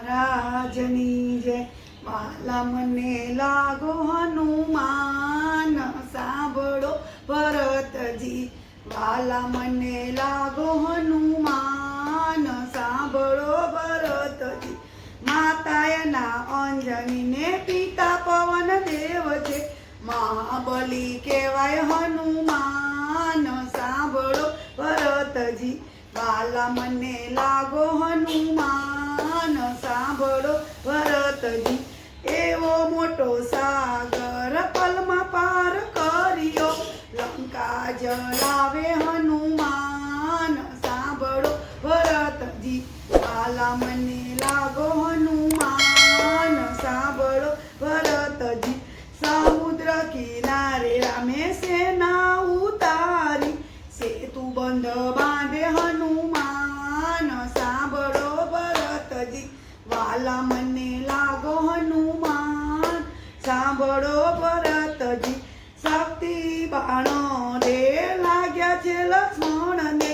મહારાજની જય। વાલા મને લાગો હનુમાન, સાંભળો ભરતજી। વાલા મને લાગો હનુમાન, સાંભળો ભરતજી। માતા એના અંજની ને પિતા પવન દેવ છે, મહાબલી કહેવાય હનુમાન, સાંભળો ભરતજી। વાલા મને લાગો હનુમાન, સાંભળો ભરતજી। એવો મોટો સાગર પલમાં પાર કર્યો, લંકા જલાવે હનુમાન, સાંભળો ભરતજી। વાલા મને લાગો હનુમાન, સાંભળો ભરતજી। સમુદ્ર કિનારે રામે સેના ઉતારી, સેતુ બંધ બાંધે હનુમાન, સાંભળો ભરતજી। વાલા મને લાગો હનુમાન, સાંભળો ભરતજી। શક્તિ બાણો રે લાગ્યા છે લક્ષ્મણને,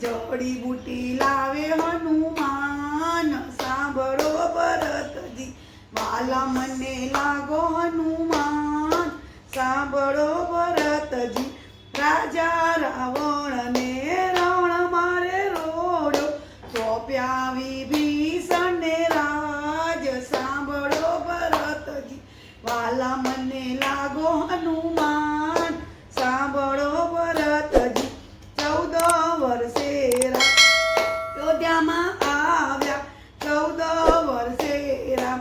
જડીબુટી લાવે હનુમાન, સાંભળો ભરતજી। વાલા મને લાગો હનુમાન, સાંભળો ભરતજી। રાજા રાવણને રાવણ મારે રોડ્યો, સોંપ્યા વિભીષણને રાજ, સાંભળો ભરતજી। વાલા મને લાગો હનુમાન, સાંભળો ભરતજી। 14 વર્ષે અયોધ્યામાં આવ્યા, 14 વર્ષે રામ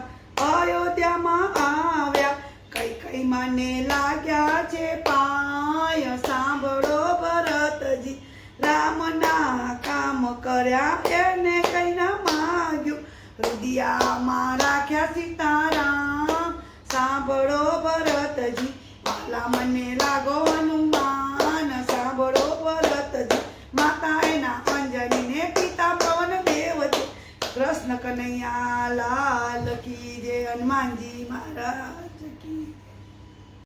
અયોધ્યામાં આવ્યા, કઈ માને લાગ્યા છે પાય, સાંભળો ભરતજી। રામના કામ કર્યા એને કઈ ના માગ્યું, હૃદયામાં રાખ્યા સીતારામ, સાંભળો ભરતજી। વાલા મને લાગો હનુમાન, સાંભળો ભરતજી। માતા એના અંજની ને પિતા પવન દેવ છે, કૃષ્ણ કનૈયા લાલ કી જય, હનુમાનજી મહારાજ કી।